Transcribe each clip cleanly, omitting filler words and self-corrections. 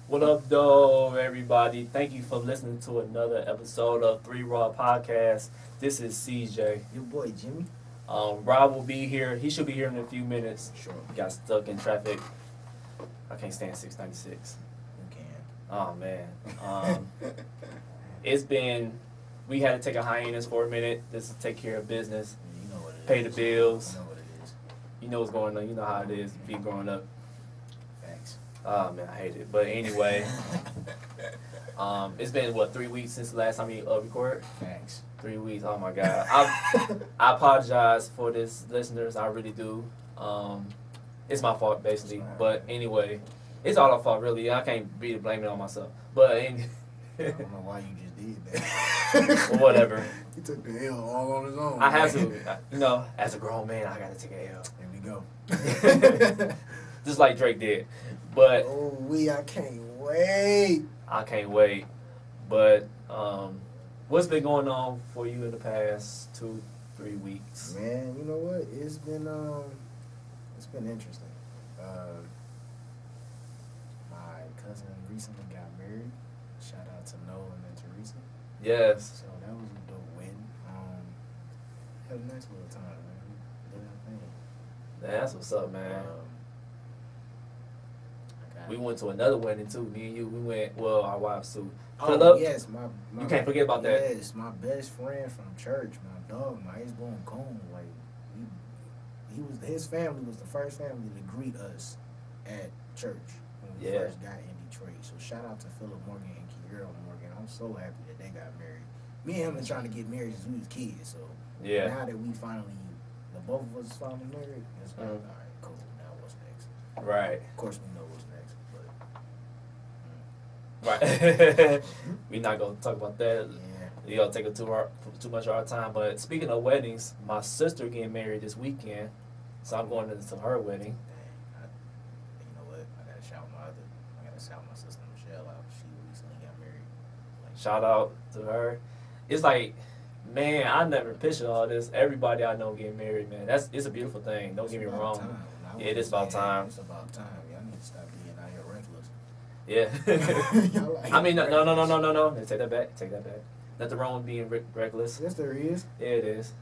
What up, though, everybody? Thank you for listening to another episode of Three Raw Podcast. This is CJ. Your boy Jimmy. Rob will be here. He should be here in a few minutes. Sure. Got stuck in traffic. I can't stand 696. You can. Oh, man. We had to take a hiatus for a minute just to take care of business, You know what it pay is. the bills. You know what it is. You know what's going on. You know how it is being growing up. Thanks. Oh, man, I hate it. But anyway, it's been, 3 weeks since the last time we recorded? Thanks. 3 weeks. Oh my God. I apologize for this, listeners. I really do. It's my fault, basically. But anyway, it's all our fault, really. I can't really blame it on myself. But I don't know why you just did that. well, whatever. He took the L all on his own. I have to. You know, as a grown man, I got to take a L. There we go. Just like Drake did. But I can't wait. I can't wait. But what's been going on for you in the past 2-3 weeks? Man, you know what? It's been interesting. My cousin recently got married. Shout out to Nolan and Teresa. Yes. So that was a dope wedding. Had a nice little time, man. Did our thing. That's what's up, man. I We went to another wedding too. Me and you, we went. Well, our wives too. Oh Philip, yes, my you can't forget about that. Yes, my best friend from church, my dog, my ex-born Cone. Like his family was the first family to greet us at church when we first got in Detroit. So shout out to Philip Morgan and Kiera Morgan. I'm so happy that they got married. Me and him been trying to get married since we was kids. So now that we finally, the both of us finally married, it's like, all right, cool. Now what's next? Right. Of course we know what's next, but. Right. We're not gonna talk about that. Yeah. You know, take up too much of our time. But speaking of weddings, my sister getting married this weekend, so I'm going to her wedding. Dang, you know what? I gotta shout my sister Michelle out. She recently got married. Shout out to her. It's like, man, I never pictured all this. Everybody I know getting married, man. It's a beautiful thing. Don't get me wrong. Yeah, it is about time. It's about time. Y'all need to stop being out here reckless. Yeah. Like I mean, no. Take that back. Nothing wrong with being reckless. Yes, there is. Yeah, it is.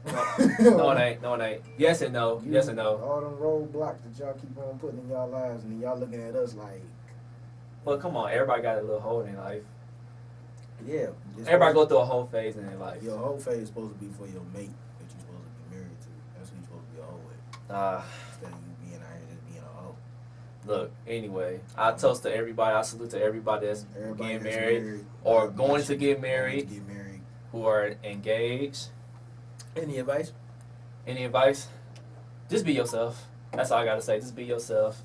No, it ain't. Yes and no. Yes and no. All them roadblocks that y'all keep on putting in y'all lives, and then y'all looking at us like. Well, come on. Everybody got a little hole in their life. Yeah. Everybody go through a whole phase in their life. Your whole phase is supposed to be for your mate that you're supposed to be married to. That's who you're supposed to be a hoe with. Instead of you being out here just being a hoe. Look, anyway, I toast to everybody. I salute to everybody that's getting married or going to get married, who are engaged. Any advice? Any advice? Just be yourself. That's all I gotta say. Just be yourself.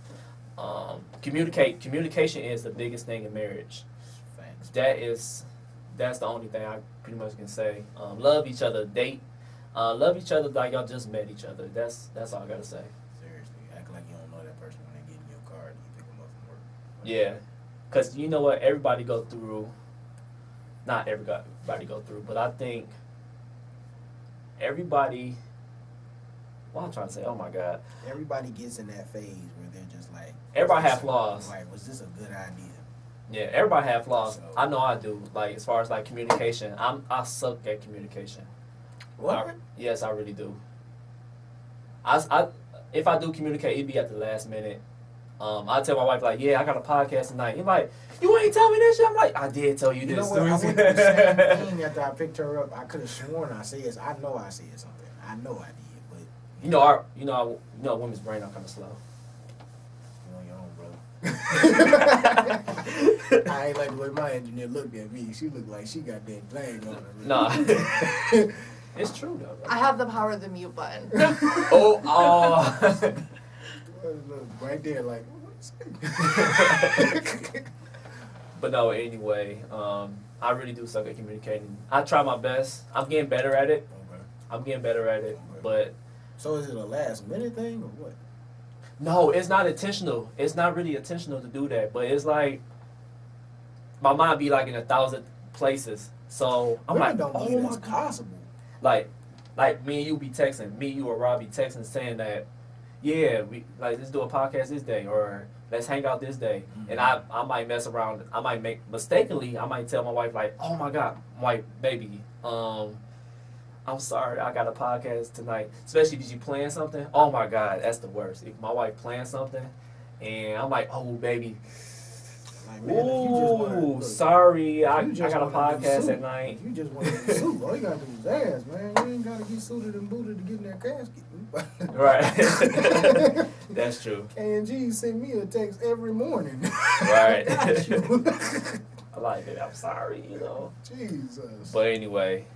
Communicate. Communication is the biggest thing in marriage. Thanks. That's the only thing I pretty much can say. Love each other. Date. Love each other like y'all just met each other. That's all I gotta say. Seriously, act like you don't know that person when they get in your car and you pick them up from work. Yeah, because you know what? Everybody go through. Not everybody go through, but I think everybody. What I'm trying to say, oh my God. Everybody gets in that phase where they're just like. Everybody have flaws. Like, was this a good idea? Yeah, everybody have flaws. So, I know I do. Like as far as like communication, I suck at communication. What? Yes, I really do. If I do communicate, it be at the last minute. I tell my wife like, yeah, I got a podcast tonight. You're like, you ain't tell me this shit. I'm like, I did tell you this. You know what? I went through the same thing after I picked her up. I could have sworn I said I know I said something. I know I did, but you know, women's brain are kind of slow. You on your own, brother. I ain't like the way my engineer looked at me. She looked like she got that thing on her. Nah. It's true though. Right? I have the power of the mute button. Right there, like. But no, anyway, I really do suck at communicating. I try my best. I'm getting better at it. Okay. But So is it a last minute thing or what? no, it's not intentional. It's not really intentional to do that. But it's like my mind be like in 1,000 places. So I'm Women like, don't oh believe my that's God. possible. Like me and you be texting, me, you, or Rob be texting saying that, yeah, we like let's do a podcast this day or let's hang out this day. And I might mess around. I might mistakenly. I might tell my wife like, oh my god, my baby, I'm sorry, I got a podcast tonight. Especially if you playing something. Oh my god, that's the worst. If my wife playing something, and I'm like, oh baby. Like, man, if you just Ooh, look, sorry, I just got a podcast at night. If you just want to do suit, all you gotta do is ask, man. You ain't gotta get suited and booted to get in that casket. Right. That's true. K&G sent me a text every morning. Right. Got you. I like it. I'm sorry, you know. Jesus. But anyway,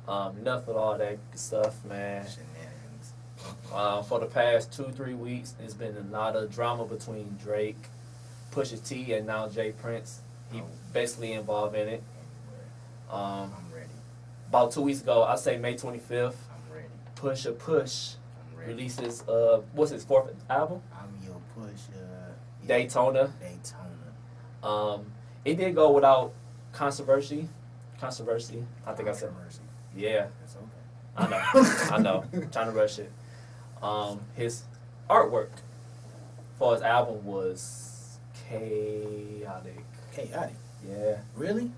enough of all that stuff, man. Shenanigans. For the past 2-3 weeks, there's been a lot of drama between Drake, Pusha T, and now Jay Prince. He basically involved in it. I'm ready. About 2 weeks ago, I say May 25th, I'm ready. Pusha Push I'm ready. releases what's his 4th album? I'm your Pusha. Daytona. It did go without controversy. I think I said. Yeah. That's okay. I know. Trying to rush it. His artwork for his album was chaotic. Chaotic. Yeah. Really?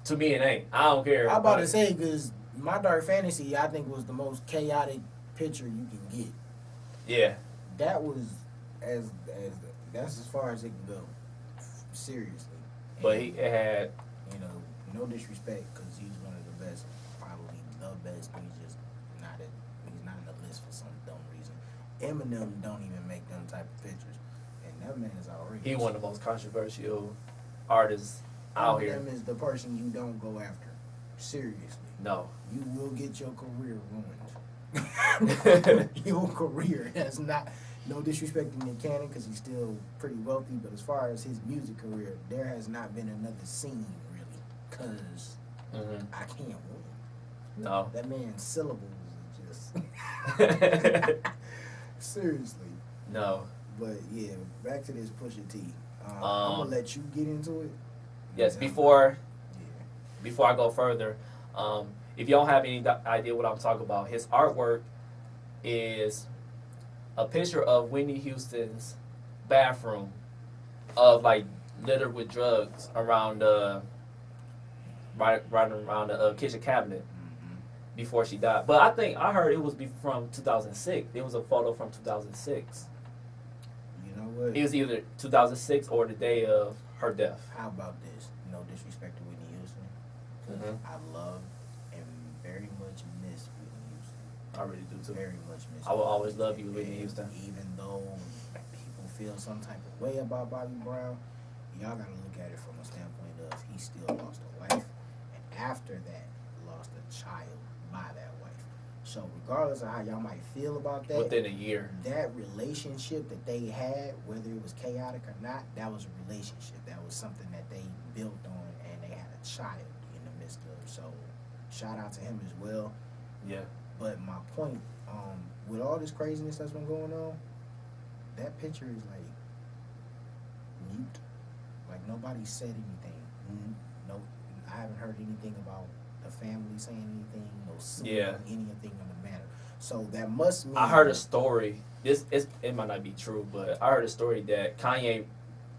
To me, it ain't. I don't care. I'm about to say, because My Dark Fantasy, I think, was the most chaotic picture you can get. Yeah. That was that's as far as it can go. Seriously. But it had. You know, no disrespect, because he's one of the best, probably the best. But he's not in the list for some dumb reason. Eminem don't even make them type of pictures, and that man is outrageous. He one of the most controversial artists out here. Eminem is the person you don't go after. Seriously. No. You will get your career ruined. Your career has not, no disrespecting Nick Cannon, because he's still pretty wealthy, but as far as his music career, there has not been another scene, really, because I can't win. No. That man's syllables are just... Seriously. No. But yeah, back to this Pusha T. I'm going to let you get into it. Yes, before I go further, if you don't have any idea what I'm talking about, his artwork is a picture of Whitney Houston's bathroom of like littered with drugs around right around the kitchen cabinet before she died. But I heard it was from 2006. It was a photo from 2006. You know what? It was either 2006 or the day of her death. How about this? No disrespect to Whitney Houston. I love and very much miss Whitney Houston. I really do too. Very much miss. I will always love you, Whitney Houston. Even though people feel some type of way about Bobby Brown, y'all gotta look at it from a standpoint of he still lost a wife, and after that lost a child by that wife. So regardless of how y'all might feel about that, within a year, that relationship that they had, whether it was chaotic or not, that was a relationship. That was something that they built on, and they had a child in the midst of. So shout out to him as well. Yeah. But my point, with all this craziness that's been going on, that picture is like mute. Like nobody said anything. No, I haven't heard anything about the family saying anything. No suing anything on the matter. So that must mean. I heard a story. It might not be true, but I heard a story that Kanye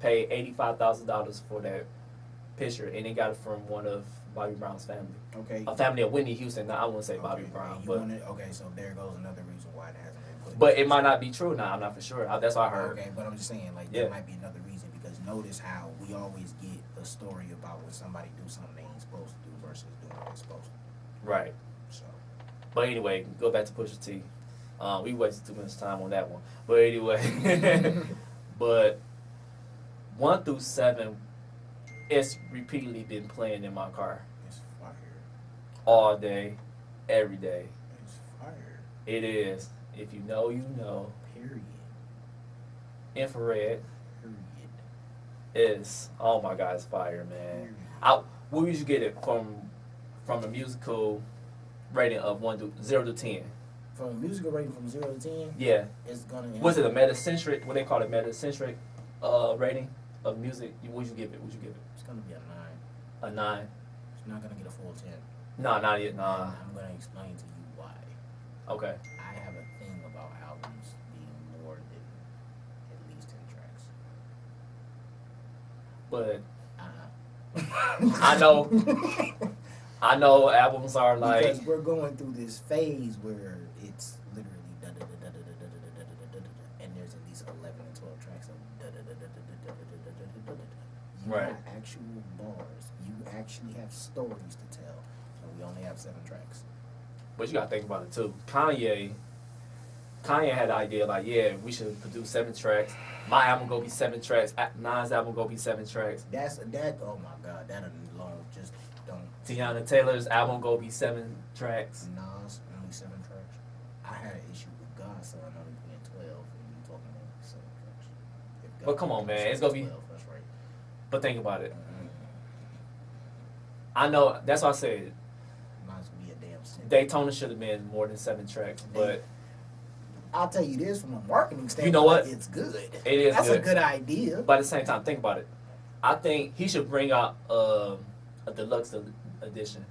paid $85,000 for that picture, and he got it from one of Bobby Brown's family. Okay. A family of Whitney Houston. Now, I wouldn't say Bobby Brown, but okay. So there goes another reason why it hasn't been put. But it might not be true now. I'm not for sure. That's what I heard. Okay, but I'm just saying, like, there might be another reason, because notice how we always get a story about when somebody do something they ain't supposed to do versus doing what they're supposed to. Right. So. But anyway, go back to Pusha T. We wasted too much time on that one. But anyway, but 1 through 7, it's repeatedly been playing in my car. It's fire. All day, every day. It's fire. It is. If you know, you know. Period. Infrared. Period. Is, oh my God, it's fire, man. Where would you get it from a musical rating of 0 to 10? From a musical rating from 0 to 10? Yeah. It's gonna. Was it a metacentric? What they call it, metacentric rating of music? Would you give it? It's gonna be a 9. A 9. It's not gonna get a full 10. No, not yet. Nah. I'm gonna explain to you why. Okay. I have a thing about albums being more than but I know. I know albums are like because we're going through this phase where it's literally da da da da da da da da da da da, and there's at least 11 and 12 tracks of da da da da da da da da da da da da. You right. got actual bars. You actually have stories to tell, and we only have 7 tracks. But you gotta think about it too. Kanye had the idea like, yeah, we should produce 7 tracks. My album gonna be 7 tracks. Nas album gonna be 7 tracks. That's that. Oh my God, that alone just don't. Tiana Taylor's album gonna be 7 tracks. Nas only 7 tracks. I had an issue with Godson only being 12, and you talking about 7 tracks. But come on, man, it's gonna be. 12, that's right. But think about it. I know that's why I said Might as well be a damn sin. Daytona should have been more than 7 tracks, but I'll tell you this from a marketing standpoint. You know what? It's good. It is. That's good. a good idea. But at the same time, think about it. I think he should bring out a deluxe edition.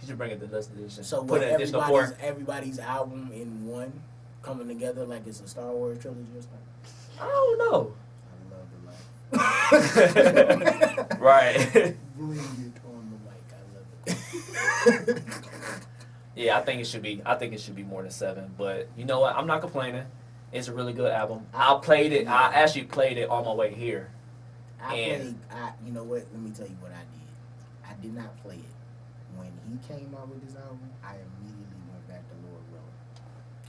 He should bring a deluxe edition. So put an additional 4. Everybody's album in one coming together like it's a Star Wars trilogy or something. I don't know. I love the mic. Right. Bring it on the mic. I love it. Yeah, I think it should be more than 7. But you know what? I'm not complaining. It's a really good album. I played it. I actually played it on my way here. You know what? Let me tell you what I did. I did not play it. When he came out with his album, I immediately went back to Lord Road.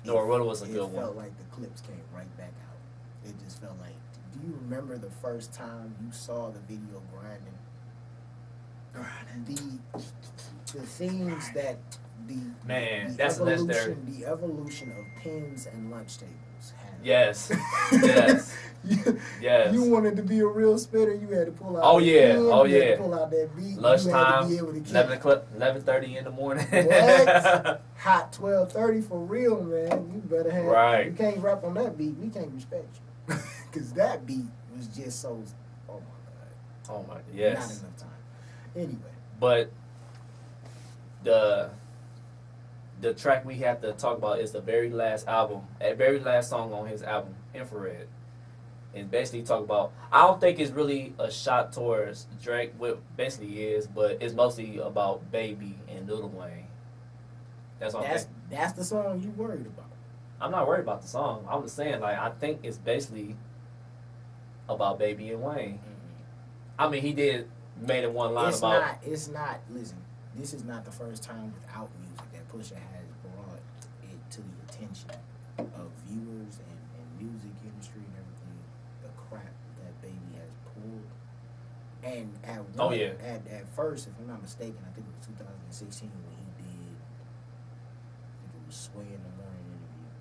Lord Road was a good one. It felt like the clips came right back out. It just felt like, do you remember the first time you saw the video grinding? The things that that's legendary. The evolution of pens and lunch tables had. Yes. Yes. Yes. You wanted to be a real spitter, you had to pull out. Oh yeah. pen, Oh you had yeah. to pull out that beat. Lunchtime. 11:30 11:30 in the morning. What? Hot 12:30 for real, man. You better have. Right. You can't rap on that beat. We can't respect you, because that beat was just so. Oh my God. Oh my. Yes. Not enough time. Anyway. But the track we have to talk about is the very last song on his album, Infrared. And basically talk about, I don't think it's really a shot towards Drake, what basically is, but it's mostly about Baby and Lil Wayne. That's the song you worried about. I'm not worried about the song. I'm just saying, like, I think it's basically about Baby and Wayne. Mm-hmm. I mean, he made it one line about. It's not. Listen, this is not the first time without music that Pusha has brought it to the attention of viewers and music industry and everything. The crap that Baby has pulled, and at first, if I'm not mistaken, I think it was 2016 when he did. I think it was Sway in the Morning interview.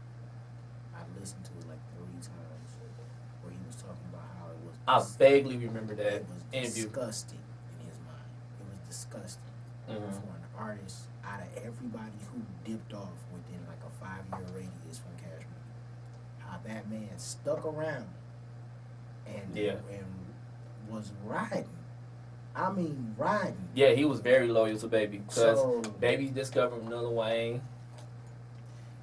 I listened to it like 3 times, where he was talking about how it was. I vaguely remember that interview. Disgusting in his mind. It was disgusting for an artist out of everybody who dipped off within like a 5-year radius from Cash Money. How that man stuck around and was riding. I mean, riding. Yeah, he was very loyal to Baby because Baby discovered Lil Wayne.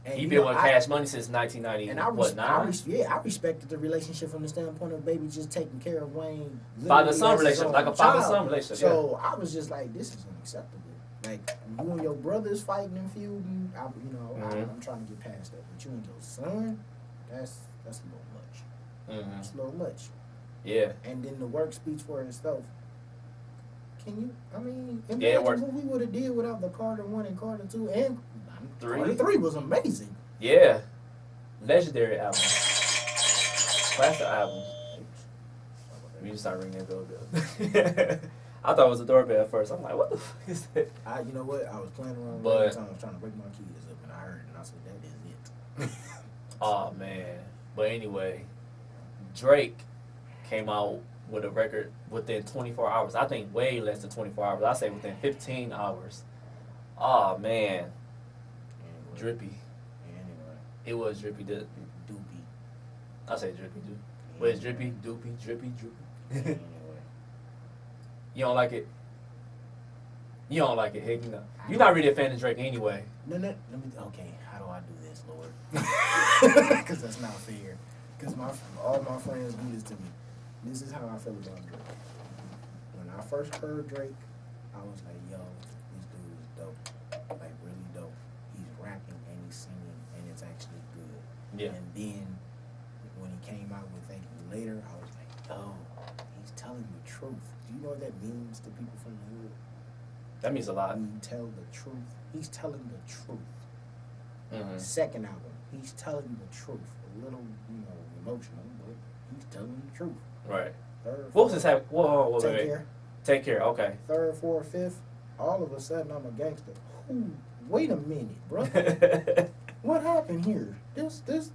And he been with Cash Money since 1990. And I respected the relationship from the standpoint of Baby just taking care of Wayne. Father-son relationship, like a father-son relationship. So I was just like, this is unacceptable. Like, you and your brothers fighting and feuding. I'm trying to get past that. But you and your son, that's a little much. Mm-hmm. That's a little much. Yeah. And then the work speaks for itself. Can you? I mean, imagine what we would have did without the Carter 1 and Carter 2 and 3. Carter 3 was amazing. Yeah. Legendary album. Classic album. We just start ringing that doorbell. I thought it was a doorbell at first. I'm like, what the fuck is that? You know what? I was playing around with it. I was trying to wake my kids up, and I heard it, and I said, that is it. Oh, man. But anyway, Drake came out with a record within 24 hours. I think way less than 24 hours. I say within 15 hours. Oh, man. Anyway. Drippy. Anyway. It was Drippy. Doopy. I say Drippy, dude. But it's Drippy, Doopy, Drippy, Droopy. Anyway. You don't like it? You don't like it, Hick. No. You're not really a fan of Drake anyway. No. Okay, how do I do this, Lord? Because that's not fair. Because all my friends do this to me. This is how I feel about Drake. I first heard Drake, I was like, yo, this dude is dope. Like, really dope. He's rapping and he's singing and it's actually good. Yeah. And then when he came out with Thank You Later, I was like, yo, he's telling the truth. Do you know what that means to people from the hood? That means a lot. When you tell the truth, he's telling the truth. Mm-hmm. Second album, he's telling the truth. A little, emotional, but he's telling the truth. Right. Third, What was his happy? Whoa, Take wait. Care. Take Care. Okay. Third, fourth, fifth. All of a sudden, I'm a gangster. Ooh, wait a minute, bro. What happened here?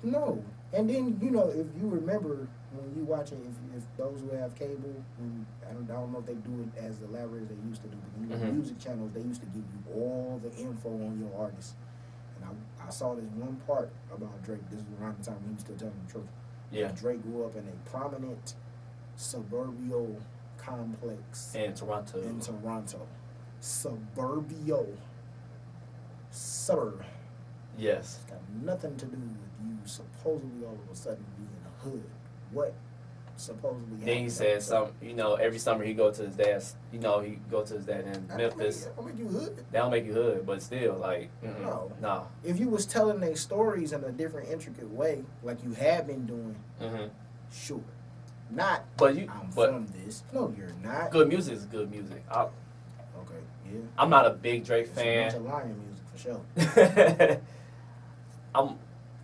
No. And then if you remember when you watch it, if those who have cable, I don't know if they do it as elaborate as they used to do, but when you music channels, they used to give you all the info on your artist. And I saw this one part about Drake. This is around the time when he was still telling the truth. Yeah. Drake grew up in a prominent suburbial complex In Toronto. Suburbio. Suburb. Yes. It's got nothing to do with you supposedly all of a sudden being a hood. What supposedly Then he said every summer he go to his dad's, he go to his dad in Memphis. That don't make you hood. That don't make you hood, but still, like, no. If you was telling their stories in a different, intricate way, like you have been doing, sure. Not, I'm from this. No, you're not. Good music is good music. Okay, yeah. I'm not a big Drake It's fan. a bunch of lion music for sure.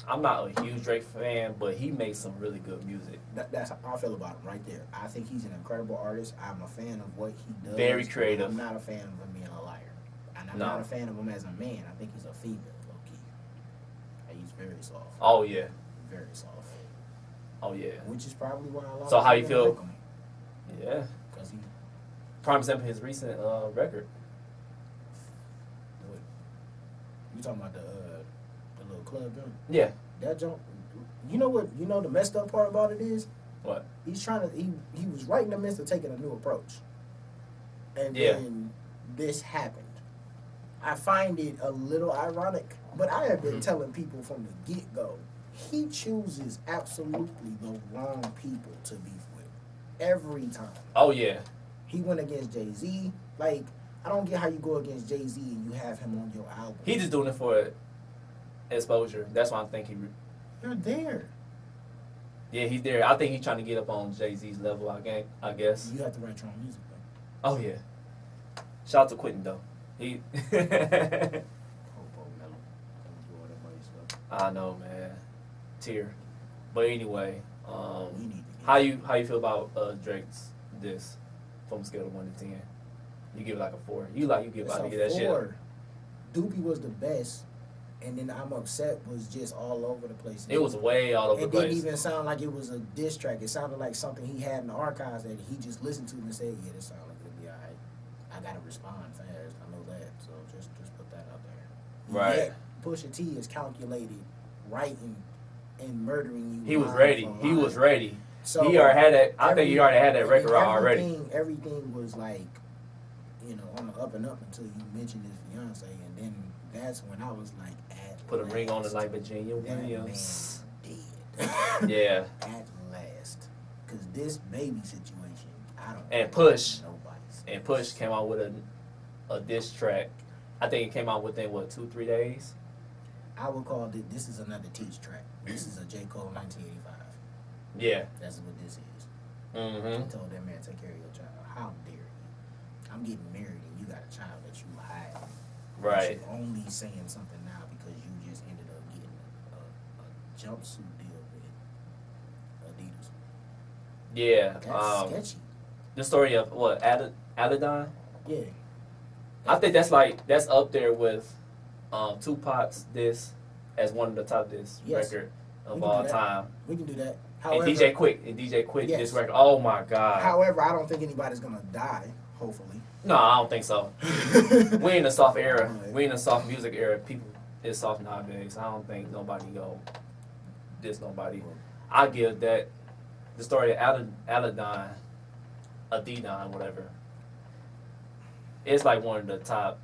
I'm not a huge Drake fan, but he makes some really good music. That's how I feel about him right there. I think he's an incredible artist. I'm a fan of what he does. Very creative. I'm not a fan of him being a liar. And I'm not a fan of him as a man. I think he's a female, low-key. He's very soft. Oh, yeah. Very soft. Oh, yeah. Which is probably why a lot So of how you people feel? like him. Yeah. Because he... Prime example, his recent record. You talking about the little club joint? Yeah. That joint... You know what? You know the messed up part about it is? What? He's trying to... He was right in the midst of taking a new approach. And then this happened. I find it a little ironic, but I have been telling people from the get-go, he chooses absolutely the wrong people to beef with. Every time. Oh, yeah. He went against Jay-Z. Like, I don't get how you go against Jay-Z and you have him on your album. He just doing it for exposure. That's why I'm thinking. You're there. Yeah, he's there. I think he's trying to get up on Jay-Z's level, I guess. You have to write your own music, though. Oh, yeah. Shout out to Quentin, though. He... I know, man. Tear. But anyway, how you feel about Drake's diss from a scale of 1 to 10? You give it like a 4. You give out to get that 4. Shit. Doopy was the best, and then I'm Upset was just all over the place. It was way all over the place. It didn't even sound like it was a diss track. It sounded like something he had in the archives that he just listened to and said, "Yeah, this sounds like it'll be alright. I gotta respond fast. I know that, so just put that out there." Right. Yet, Pusha T is calculated, writing and murdering you. He was ready. He was ready. So he already had that. I think he already had that record already. Everything was like, on the up and up until you mentioned his fiance, and then that's when I was like, put a ring on it like Virginia Williams. Dead. Yeah. At last, because this baby situation, I don't. And Push came out with a diss track. I think it came out within 2-3 days. I would call it. This is another Teach track. This is a J. Cole 1985. Yeah. That's what this is. Mm-hmm. I told that man, take care of your child. How dare you? I'm getting married and you got a child that you hide. Right. You're only saying something now because you just ended up getting a jumpsuit deal with Adidas. Yeah. That's sketchy. The story of what? Aladon? Yeah. I think that's up there with Tupac's diss as one of the top diss record of all time. We can do that. However, and DJ Quick yes. diss record. Oh my God. However, I don't think anybody's gonna die. Hopefully. No, I don't think so. We in a soft era. We in a soft music era. People is soft nowadays. I don't think nobody go diss nobody. I give that the story of Aladon, whatever. It's like one of the top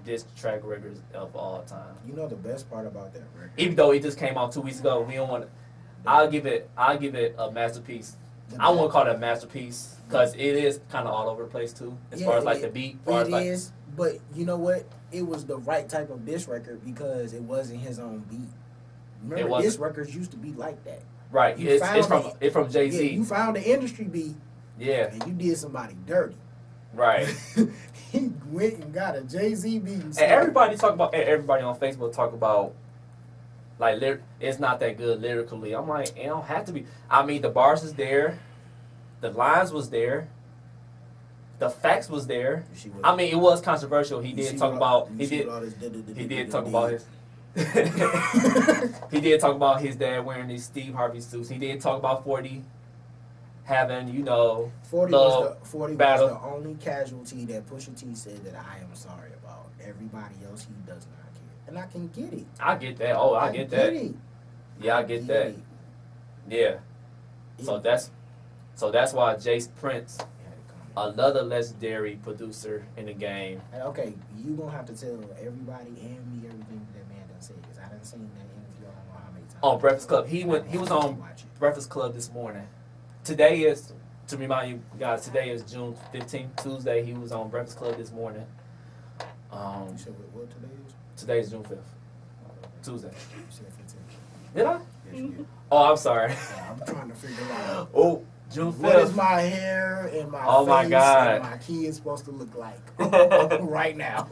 diss track records of all time. You know the best part about that record? Even though it just came out 2 weeks ago, we don't want. I'll give it a masterpiece I wouldn't call it a masterpiece because it is kind of all over the place too, as far as like the beat. But you know what? It was the right type of diss record because it wasn't his own beat. Remember, diss records used to be like that. Right. It's from Jay-Z. Yeah, you found the industry beat. Yeah. And you did somebody dirty. Right. He went and got a Jay-Z beat. And everybody on Facebook talk about like it's not that good lyrically. I'm like, it don't have to be. I mean, the bars is there, the lines was there, the facts was there. I mean, it was controversial. He did talk about his. He did talk about his dad wearing these Steve Harvey suits. He did talk about 40 having, 40 was the only casualty that Pusha T said that I am sorry about. Everybody else, he does not care. And I can get it. I get that. Oh, I get that. It. Yeah, I get that. Yeah. So that's why Jace Prince, another legendary producer in the game. Okay, you gonna have to tell everybody and me everything that man done said, because I done seen that interview. I don't know how many times. On Breakfast Club. He was on Breakfast Club this morning. Today is, to remind you guys, today is June 15th, Tuesday. He was on Breakfast Club this morning. You said what today is? Today is June 5th. Tuesday. You said 15th. Did I? Yes, you did. Oh, I'm sorry. Yeah, I'm trying to figure out. Oh, June 5th. What is my hair and my face my God. and my kids supposed to look like right now?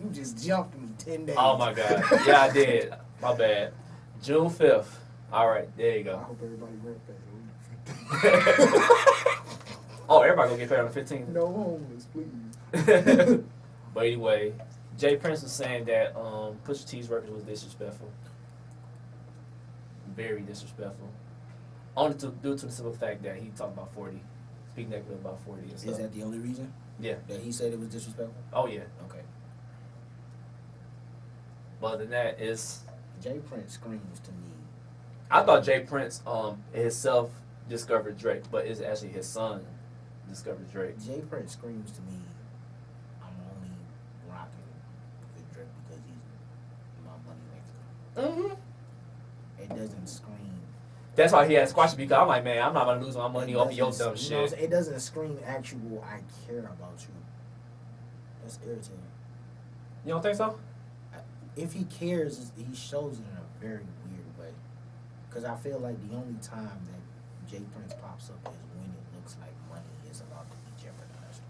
You just jumped me 10 days. Oh, my God. Yeah, I did. My bad. June 5th. All right, there you go. I hope everybody read that. Oh, everybody gonna get paid on the 15th. No homeless, please. But anyway, Jay Prince was saying that Pusha T's record was disrespectful, very disrespectful, only due to the simple fact that he talked about 40, speaking negative about 40 and stuff. Is that the only reason? Yeah. That he said it was disrespectful? Oh yeah. Okay. But other than that, is Jay Prince screams to me. I thought Jay Prince himself discovered Drake, but it's actually his son discovered Drake. Jay Prince screams to me, I'm only rocking with Drake because he's my money maker. Mm-hmm. It doesn't scream. That's why he had squash it, because I'm like, man, I'm not gonna lose my money off of your dumb shit. It doesn't scream actual I care about you. That's irritating. You don't think so? If he cares, he shows it in a very weird way. Because I feel like the only time that Jay Prince pops up is when it looks like money is about to be jeopardized.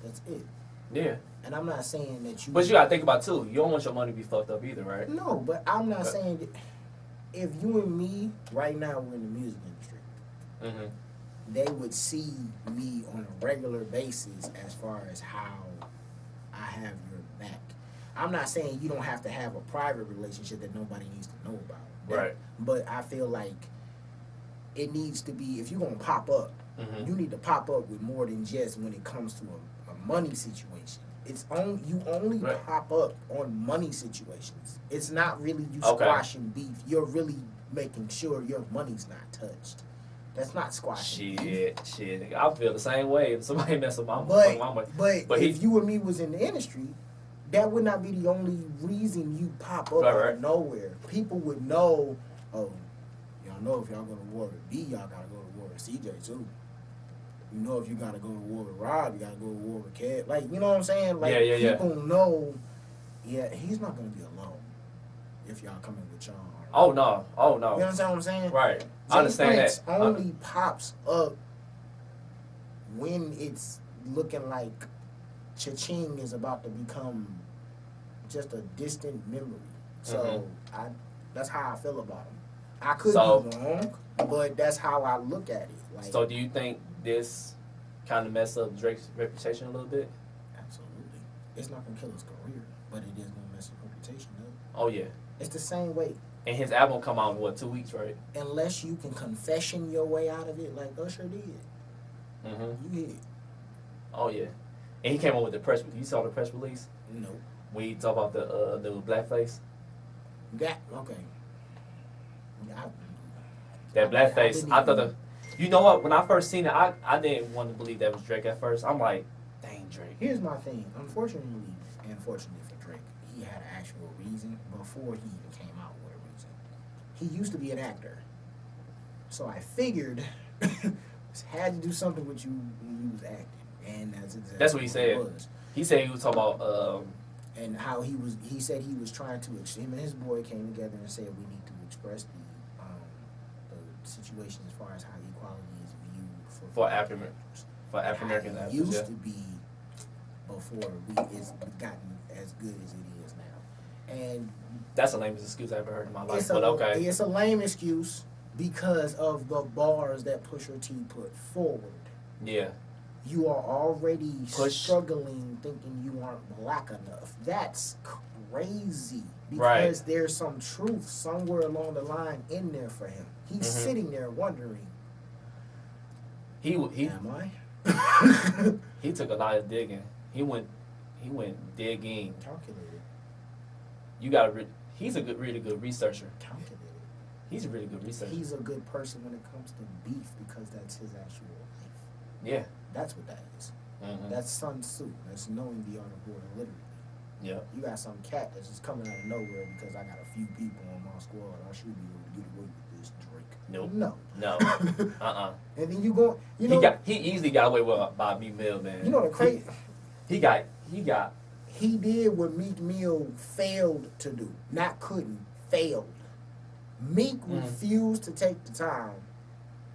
That's it. Yeah. And I'm not saying that you... But you gotta think about, too, you don't want your money to be fucked up either, right? No, but I'm not saying that... If you and me, right now, we're in the music industry, they would see me on a regular basis as far as how I have your back. I'm not saying you don't have to have a private relationship that nobody needs to know about. Right. But I feel like it needs to be, if you're going to pop up, you need to pop up with more than just when it comes to a money situation. You only pop up on money situations. It's not really you squashing beef. You're really making sure your money's not touched. That's not squashing beef. Shit. I feel the same way if somebody mess with my money. But if you and me was in the industry, that would not be the only reason you pop up out of nowhere. People would know, oh, y'all know if y'all go to war with B, y'all gotta go to war with CJ too. You know, if you gotta go to war with Rob, you gotta go to war with Kev. Like, you know what I'm saying? Like, people know, he's not gonna be alone if y'all coming with y'all. Oh no. You understand what I'm saying? Right. I understand Prince that. Only pops up when it's looking like Cha-Ching is about to become just a distant memory. So that's how I feel about him. I could be wrong, but that's how I look at it. Like, so do you think this kind of mess up Drake's reputation a little bit? Absolutely. It's not going to kill his career, but it is going to mess his reputation up. Oh, yeah. It's the same way. And his album come out in, 2 weeks, right? Unless you can confession your way out of it like Usher did. You hit. Oh, yeah. And he came up with the press release. You saw the press release? No. When he talk about the blackface? Okay. That blackface, I thought you know what? When I first seen it, I didn't want to believe that was Drake at first. I'm like, dang, Drake. Here's my thing. Unfortunately for Drake, he had an actual reason before he even came out with a reason. He used to be an actor. So I figured had to do something with you when you was acting, and that's exactly That's what he said. It was. He said he was talking about and how he said he was trying to, him and his boy came together and said we need to express the situation as far as how equality is viewed for African American actors. Used to be before it's gotten as good as it is now, and that's the lamest excuse I ever heard in my life. It's a lame excuse because of the bars that Pusha T put forward. Yeah. You are already struggling thinking you aren't black enough. That's crazy because there's some truth somewhere along the line in there for him. He's sitting there wondering, am I? He took a lot of digging. He went digging. Calculated. You got he's a really good researcher. Calculated. He's a really good researcher. He's a good person when it comes to beef because that's his actual life. Yeah. That's what that is. That's Sun Tzu. That's knowing the art of war literally. Yeah. You got some cat that's just coming out of nowhere because I got a few people on my squad. I should be able to get away with this, Drake. Nope. No. And then you go. He easily got away with by Meek Mill, man. You know the crazy. He did what Meek Mill failed to do. Not couldn't. Failed. Meek refused to take the time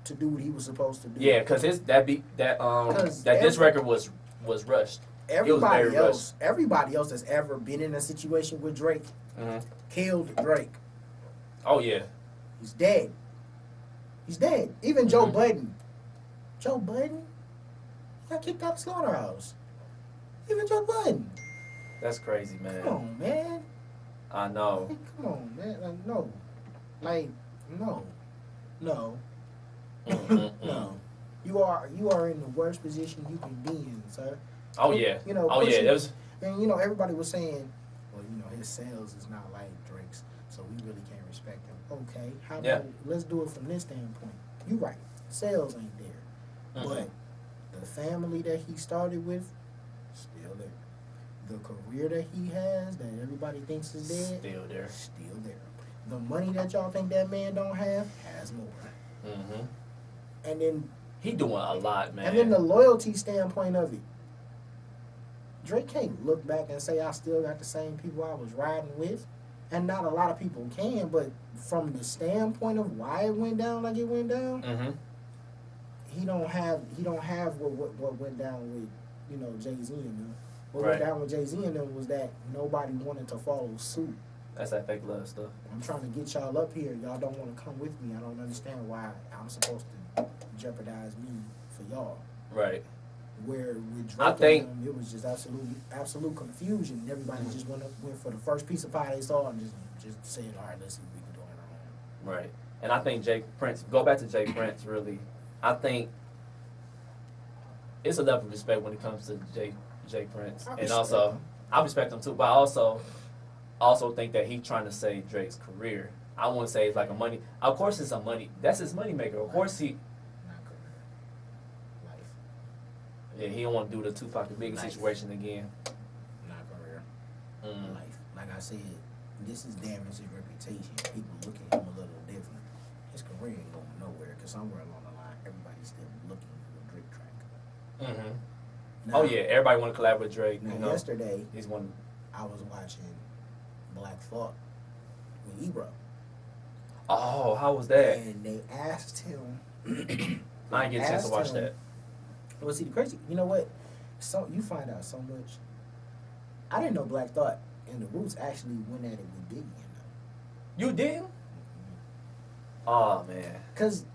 to do what he was supposed to do. Yeah, because this record was rushed. Everybody else that's ever been in a situation with Drake killed Drake. Oh yeah, he's dead. Even Joe Budden. Joe Budden got kicked out of Slaughterhouse. Even Joe Budden. That's crazy, man. Come on, man. I know. Hey, come on, man. No. No. No. You are in the worst position you can be in, sir. Oh yeah. And everybody was saying, well, his sales is not like Drake's, so we really can't respect him. Okay, how about let's do it from this standpoint. You're right. Sales ain't there, but the family that he started with, still there. The career that he has, that everybody thinks is dead, still there. The money that y'all think that man don't have, has more. And then he doing a lot, man. And then the loyalty standpoint of it, Drake can't look back and say I still got the same people I was riding with, and not a lot of people can. But from the standpoint of why it went down like it went down, he don't have what went down with Jay-Z and them. What went down with Jay-Z and them was that nobody wanted to follow suit. That's that fake love stuff. I'm trying to get y'all up here. Y'all don't want to come with me. I don't understand why I'm supposed to jeopardize me for y'all. Right. Where with Drake and them, it was just absolute confusion. Everybody just went for the first piece of pie they saw and just said, all right, let's see what we can do on our own. Right. And I think go back to Jay Prince, really. I think it's a level of respect when it comes to Jay Prince. And also, I respect him too, but I also think that he's trying to save Drake's career. I won't say it's like a money. Of course, it's a money. That's his money maker. Of course, Not career. Life. Yeah, he don't want to do the Tupac the Biggie situation again. Not career. Life. Like I said, this is damaging his reputation. People look at him a little different. His career ain't going nowhere because somewhere along the line, everybody's still looking for a Drake track. Now, oh yeah, everybody want to collab with Drake. Now, yesterday, he's one. I was watching Black Thought with Ebro. Oh, how was that? And they asked him. I didn't get a chance to watch that. Well, see, the crazy, you know what? So you find out so much. I didn't know Black Thought and the Roots actually went at it with Biggie. You didn't? Oh man. Because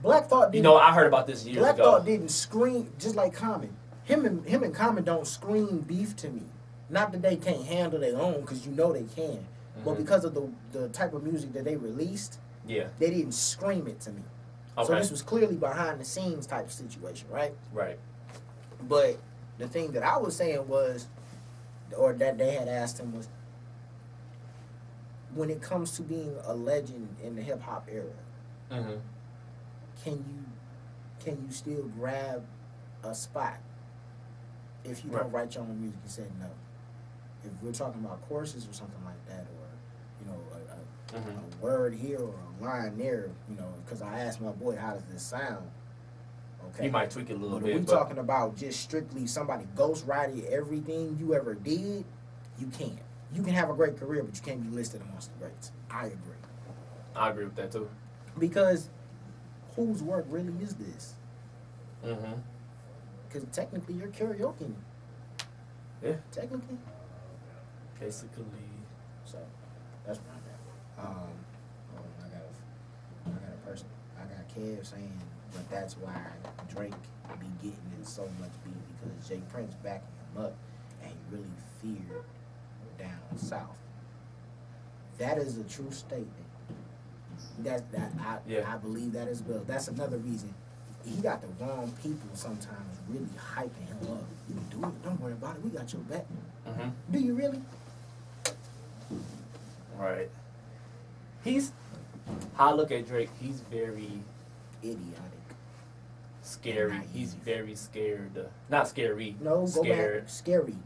Black Thought didn't. I heard about this years ago. Black Thought didn't scream just like Common. Him and Common don't scream beef to me. Not that they can't handle their own, because they can. But because of the type of music that they released, they didn't scream it to me. Okay. So this was clearly behind the scenes type of situation, right? Right. But the thing that I was saying was, or that they had asked him was, when it comes to being a legend in the hip hop era, can you still grab a spot if you don't write your own music? He said no. If we're talking about courses or something like that, or a word here or a line there, you know, because I asked my boy, how does this sound? Okay. You might tweak it a little but bit. If we're talking about just strictly somebody ghostwriting everything you ever did, you can't. You can have a great career, but you can't be listed amongst the greats. I agree. I agree with that too. Because whose work really is this? Mm-hmm. Because technically you're karaoke. Yeah. Technically. Basically. So that's where I'm at. I got Kev saying, but that's why Drake be getting in so much beef because Jay Prince backing him up and he really feared down south. That is a true statement. I believe that as well. That's another reason he got the wrong people sometimes really hyping him up. You can do it. Don't worry about it. We got your back. Mm-hmm. Do you really? Right. How I look at Drake, he's very idiotic. Scary. He's very scared. Not scary. No, scared. Go back. Scary.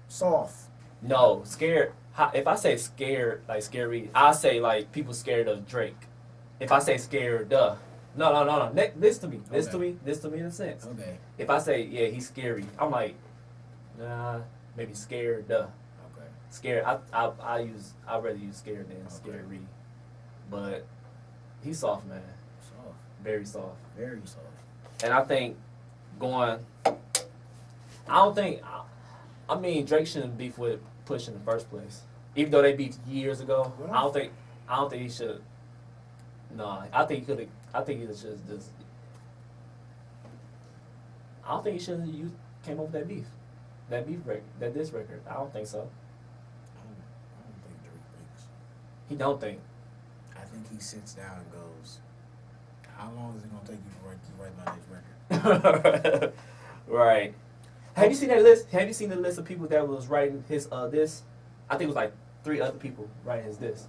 Soft. No, scared. If I say scared, like scary, I say like people scared of Drake. If I say scared, No. Listen to me. Listen to me in a sense. Okay. If I say, yeah, he's scary, I'm like, nah, maybe scared, Okay. Scared. I'd rather use scared than scary. But he's soft, man. Soft. Very soft. Very soft. And I think I mean, Drake shouldn't beef with Push in the first place. Even though they beefed years ago, I don't think he should. No, I think he should just. I don't think he should have came up with that beef record, that diss record. I don't think so. I don't think Drake thinks. He don't think. I think he sits down and goes, "How long is it gonna take you to write my next record?" Right. Have you seen that list? Have you seen the list of people that was writing his diss? I think it was like 3 other people writing his diss.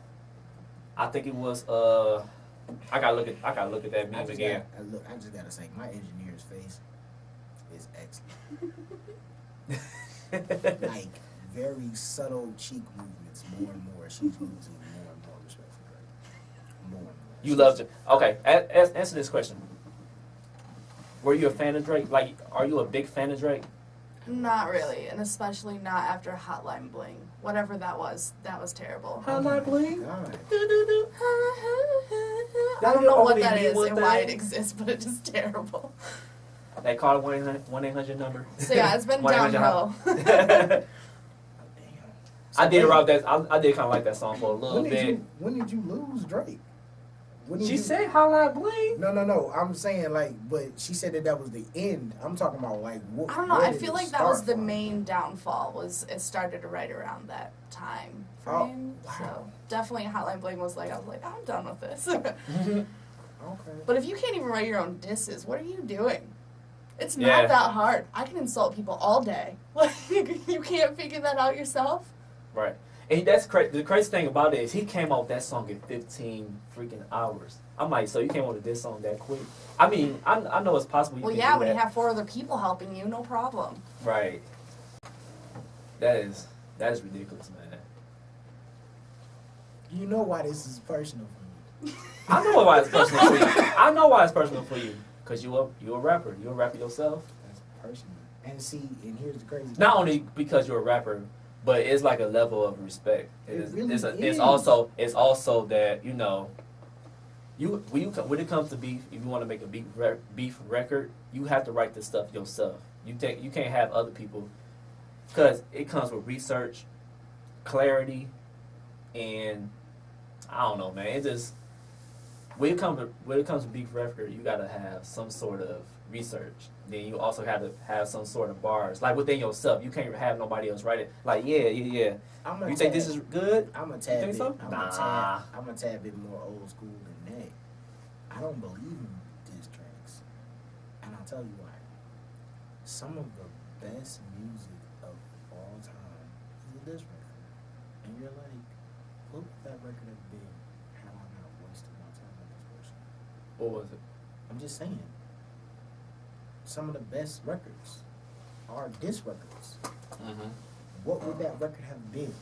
I think it was I gotta look at that meme again. I just gotta say, my engineer's face is excellent. Like very subtle cheek movements, more and more. She's losing more and more respect for Drake. More and more. You loved it. Okay, answer this question. Were you a fan of Drake? Like, are you a big fan of Drake? Not really, and especially not after Hotline Bling. Whatever that was terrible. Hotline Bling? I don't know what that is and why it exists, but it's just terrible. They call it 1-800 number. So yeah, it's been downhill. I did kind of like that song for a little bit. When did you lose Drake? She said Hotline Bling. No. I'm saying but she said that was the end. I'm talking about like what. I don't know. I feel like that was the main downfall. It started right around that time frame. Wow. So definitely Hotline Bling was I was like, I'm done with this. Okay. But if you can't even write your own disses, what are you doing? It's not that hard. I can insult people all day. Like you can't figure that out yourself. Right. And that's the crazy thing about it is he came out with that song in 15 freaking hours. I'm like, so you came out with this song that quick? I mean, I know it's possible. Well, yeah, when you have 4 other people helping you, no problem. Right. That is ridiculous, man. You know why this is personal for me. I know why it's personal for you. I know why it's personal for you. Because you're a rapper. You're a rapper yourself. That's personal. And here's the crazy thing. Not only because you're a rapper, but it's like a level of respect. It's also that, you know, when it comes to beef, if you want to make a beef record, you have to write this stuff yourself. You can't have other people, because it comes with research, clarity, and I don't know, man. It just when it comes to beef record, you gotta have some sort of research. Then you also have to have some sort of bars, like within yourself. You can't have nobody else write it. Like, yeah. You think this is good? I'm a tad bit. So? I'm a tad bit more old school than that. I don't believe in diss tracks, and I'll tell you why. Some of the best music of all time is a diss record, and you're like, what would that record have been had I not wasted my time with this person? What was it? I'm just saying. Some of the best records are diss records. Mm-hmm. What would that record have been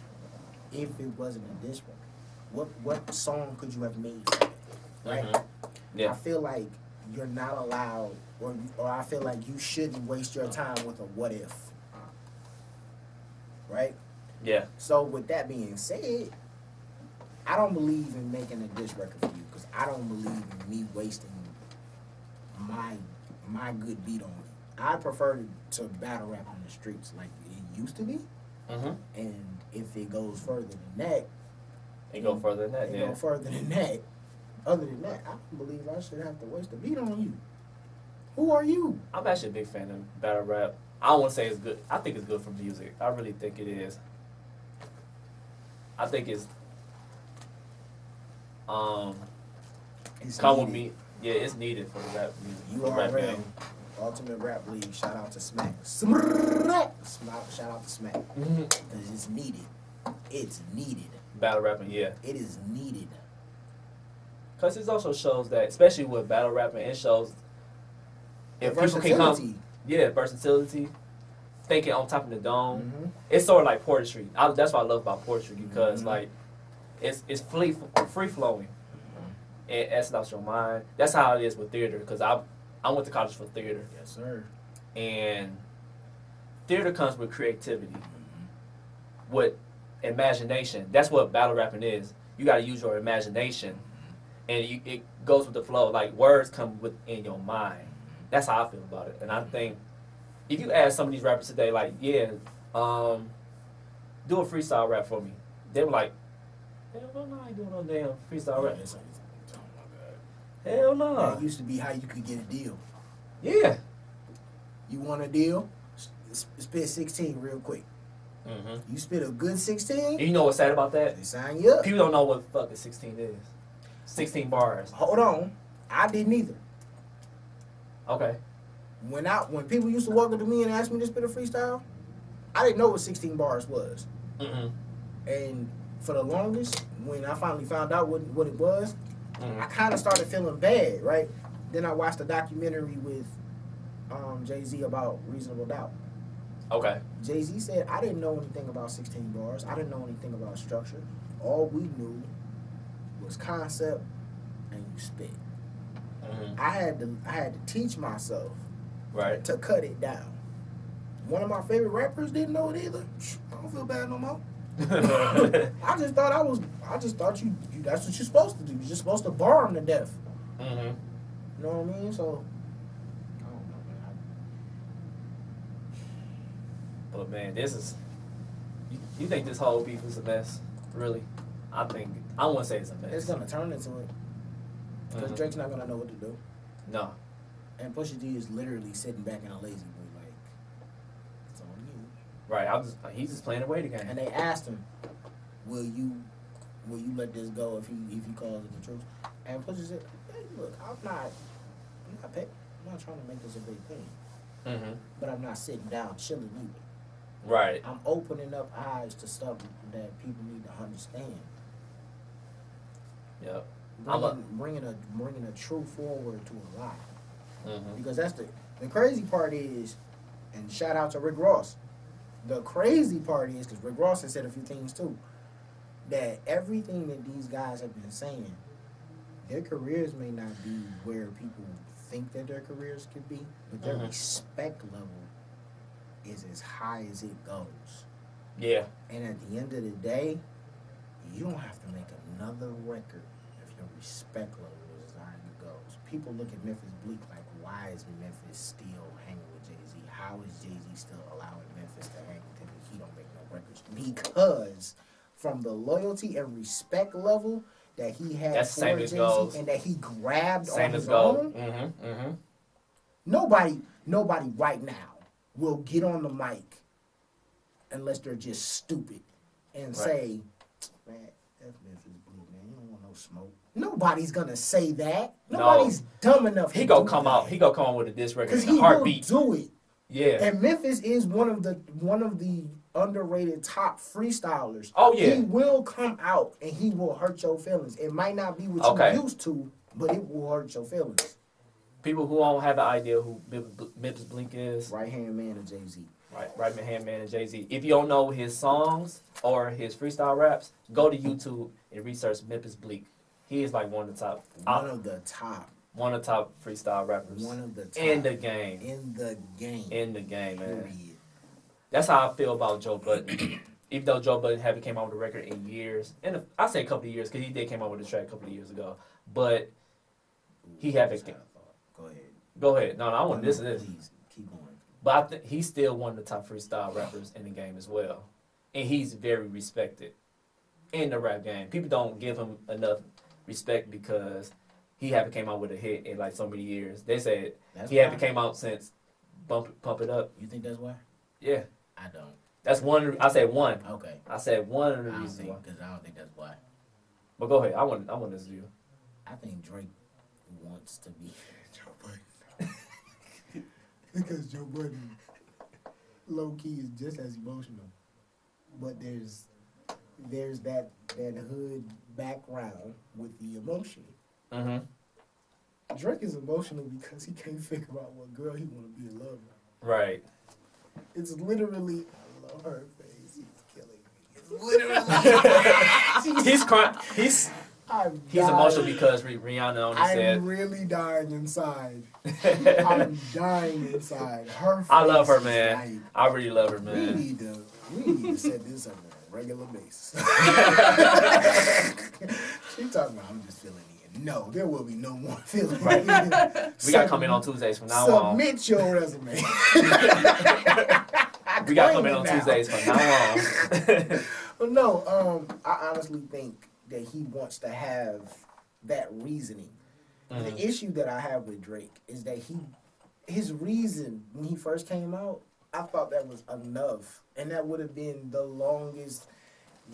if it wasn't a diss record? what song could you have made from it, right? Yeah. I feel like you're not allowed, or I feel like you shouldn't waste your time with a what if, right? Yeah. So with that being said, I don't believe in making a diss record for you because I don't believe in me wasting my good beat on it. I prefer to battle rap on the streets like it used to be, and if it goes further than that, go further than that. Go further than that. Other than that, I don't believe I should have to waste a beat on you. Who are you? I'm actually a big fan of battle rap. I don't want to say it's good. I think it's good for music. I really think it is. I think it's come needed. with me. Yeah, it's needed for the rap music. You the rap already game. Ultimate Rap League. Shout out to Smack. Shout out to Smack. Because it's needed. It's needed. Battle rapping, yeah. It is needed. Because it also shows that, especially with battle rapping, it shows if people can come. Yeah, versatility. Thinking on top of the dome. It's sort of like poetry. That's what I love about poetry because like it's free flowing. It asks out your mind. That's how it is with theater. Because I went to college for theater. Yes, sir. And theater comes with creativity, with imagination. That's what battle rapping is. You got to use your imagination, and it goes with the flow. Like words come within your mind. That's how I feel about it. And I think if you ask some of these rappers today, like, yeah, do a freestyle rap for me, they were like, hell no, I ain't doing no damn freestyle rap. Hell no. That used to be how you could get a deal. Yeah. You want a deal? Spit 16 real quick. You spit a good 16? And you know what's sad about that? They sign you up. People don't know what the fuck a 16 is. 16 bars. Hold on. I didn't either. Okay. When people used to walk up to me and ask me to spit a freestyle, I didn't know what 16 bars was. And for the longest, when I finally found out what it was, I kind of started feeling bad, right? Then I watched a documentary with Jay-Z about Reasonable Doubt. Okay. Jay-Z said, I didn't know anything about 16 bars. I didn't know anything about structure. All we knew was concept and you spit. I had to teach myself to cut it down. One of my favorite rappers didn't know it either. I don't feel bad no more. I just thought you that's what you're supposed to do. You're just supposed to bar them to death. You know what I mean? So I don't know, man. But man, this is you think this whole beef is a mess? Really? I don't want to say it's a mess. It's gonna turn into it. Because Drake's not gonna know what to do. No. And Pusha T is literally sitting back in a lazy mood, like, it's on you. Right. He's just playing away the game. And they asked him, "Will you let this go if he calls it the truth?" And Pusha said, "Hey, look, I'm not trying to make this a big thing. But I'm not sitting down chilling either. Right. I'm opening up eyes to stuff that people need to understand. Yep. Bringing a truth forward to a lie. Because that's the crazy part is, and shout out to Rick Ross. The crazy part is, because Rick Ross has said a few things too, that everything that these guys have been saying, their careers may not be where people think that their careers could be, but their respect level is as high as it goes. Yeah. And at the end of the day, you don't have to make another record if your respect level is as high as it goes. People look at Memphis Bleak like, why is Memphis still hanging with Jay-Z? How is Jay-Z still allowing Memphis to hang with him if he don't make no records? Because from the loyalty and respect level that he had for Jay-Z and that he grabbed on his own, nobody right now will get on the mic unless they're just stupid and say, man, F Memphis Bleak, man, you don't want no smoke. Nobody's gonna say that. Nobody's dumb enough. He gonna come out with a diss record. Because he heartbeat. will do it. Yeah. And Memphis is one of the underrated top freestylers. Oh yeah. He will come out and he will hurt your feelings. It might not be what you're used to, but it will hurt your feelings. People who don't have an idea who Memphis Bleak is. Right hand man of Jay-Z. Right Hand Man and Jay-Z. If you don't know his songs or his freestyle raps, go to YouTube and research Memphis Bleak. He is like one of the top. One of the top freestyle rappers. One of the top. In the game. In the game, man. Period. That's how I feel about Joe Budden. Even though Joe Budden haven't came out with a record in years, and I say a couple of years because he did came out with a track a couple of years ago, but he haven't. Go ahead. Go ahead. No, I want this. Please keep going. But I think he's still one of the top freestyle rappers in the game as well, and he's very respected in the rap game. People don't give him enough respect because he haven't came out with a hit in like so many years. They said he haven't came out since Pump It Up. You think that's why? Yeah. I don't. That's one. I said one. Okay. I said one of the reasons why. Because I don't think that's why. But go ahead. I want this view. I think Drake wants to be Joe Budden. Because Joe Budden, low key, is just as emotional. But there's that hood background with the emotion. Mm-hmm. Drake is emotional because he can't figure out what girl he want to be in love with. Right. It's literally, I love her face. He's killing me. It's literally. He's crying. He's emotional because Rihanna only said. I'm really dying inside. I'm dying inside. Her face I love her, man. I really love her, man. We need to set this up on a regular basis. She talking about, I'm just feeling it. No, there will be no more feeling. Right. We got to come in on Tuesdays from now on. Submit your resume. We got to come in on Tuesdays from now on. Well, no, I honestly think that he wants to have that reasoning. Mm-hmm. The issue that I have with Drake is that his reason when he first came out, I thought that was enough. And that would have been the longest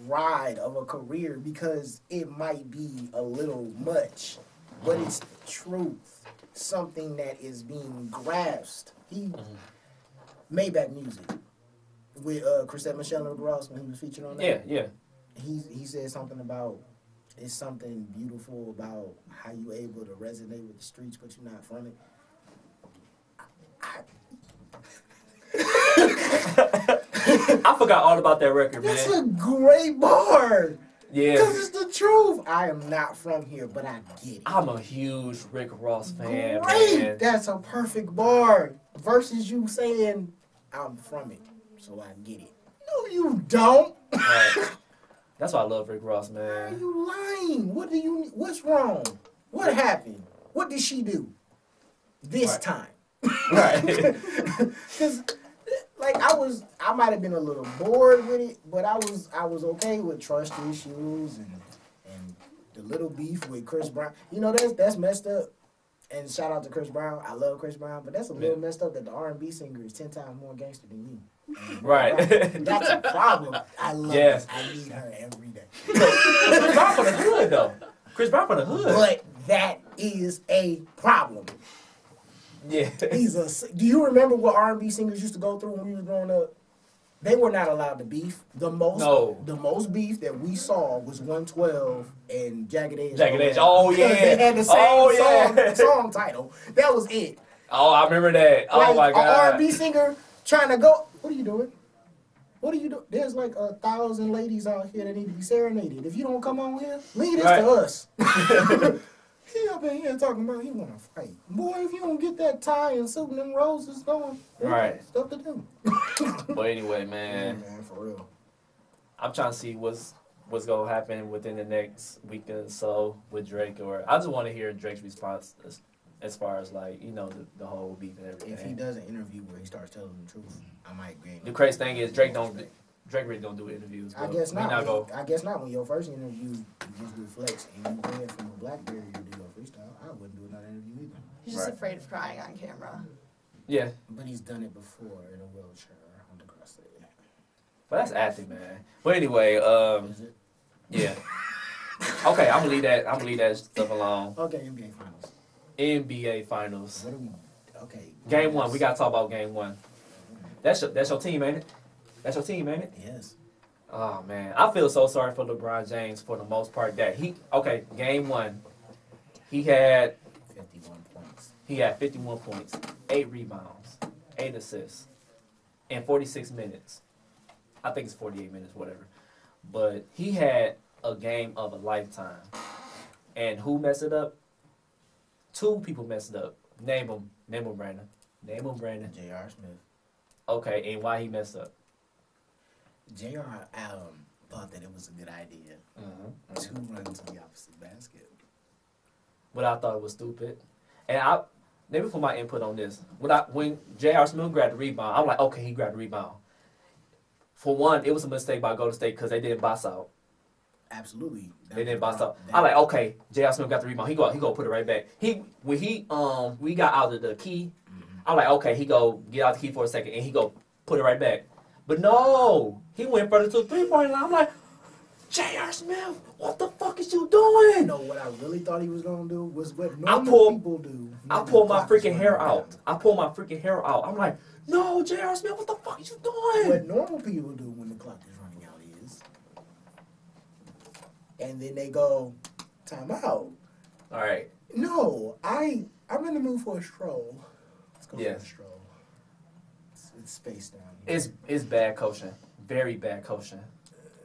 ride of a career because it might be a little much, but it's the truth. Something that is being grasped. He Maybach Music with Chrisette Michelle and Ross when he was featured on that. Yeah. He said something about it's something beautiful about how you able to resonate with the streets, but you're not from it. I forgot all about that record, man. That's a great bar. Yeah. Because it's the truth. I am not from here, but I get it. I'm a huge Rick Ross fan, Great. man. That's a perfect bar. Versus you saying, I'm from it, so I get it. No, you don't. Right. That's why I love Rick Ross, man. Why are you lying? What's wrong? What happened? What did she do? This time. Right. Because like I might have been a little bored with it, but I was okay with trust issues and the little beef with Chris Brown. You know that's messed up. And shout out to Chris Brown. I love Chris Brown, but that's a little messed up that the R&B singer is 10 times more gangster than you. Right. That's a problem. I love it. I need her every day. Chris Brown from the hood, though. Chris Brown from the hood. But that is a problem. Yeah. Do you remember what R&B singers used to go through when we were growing up? They were not allowed to beef. The most beef that we saw was 112 and Jagged Edge. Jagged Edge. Oh yeah. They had the same song title. That was it. Oh, I remember that. Oh my God. An R&B singer trying to go. What are you doing? What are you doing? There's like 1,000 ladies out here that need to be serenaded. If you don't come on here, leave this to us. He up in here talking about he want to fight. Boy, if you don't get that tie and suit and them roses going, right, stuff to do. But anyway, man. Yeah, man, for real. I'm trying to see what's gonna happen within the next week or so with Drake, or I just want to hear Drake's response as far as like the whole beef and everything. If he does an interview where he starts telling the truth, I might gain. The crazy thing is Drake really don't do interviews. I guess not. I guess not. When your first interview was with Flex and you read from a BlackBerry to do your freestyle, I wouldn't do another interview either. He's just afraid of crying on camera. Yeah. But he's done it before in a wheelchair on the cross. But that's acting, man. But anyway, Is it? Yeah. Okay, I'm gonna leave that stuff alone. Okay, NBA Finals. NBA Finals. What are we? Okay. Game 1. We gotta talk about Game 1. That's your team, ain't it? That's your team, ain't it? Yes. Oh man, I feel so sorry for LeBron James for the most part. Game 1, he had 51 points. He had 51 points, 8 rebounds, 8 assists. in 46 minutes. I think it's 48 minutes, whatever. But he had a game of a lifetime. And who messed it up? Two people messed it up. Name them, Brandon. Name them, Brandon. J.R. Smith. Okay, and why he messed up? J.R. thought that it was a good idea to run to the opposite basket. But I thought it was stupid. And let me put my input on this. When J.R. Smith grabbed the rebound, I'm like, okay, he grabbed the rebound. For one, it was a mistake by Golden State because they didn't box out. Absolutely. They didn't box out. I'm like, okay, J.R. Smith got the rebound. He go put it right back. When we got out of the key, I'm like, okay, he go get out the key for a second and he go put it right back. But no, he went further to the 3-point line. I'm like, J.R. Smith, what the fuck is you doing? No, what I really thought he was gonna do was what normal people do. I pulled my freaking hair out. I'm like, no, J.R. Smith, what the fuck are you doing? What normal people do when the clock is running out is, and then they go, time out. All right. No, I'm in the mood for a stroll. Let's go for a stroll. It's space down here. It's bad coaching. Very bad coaching.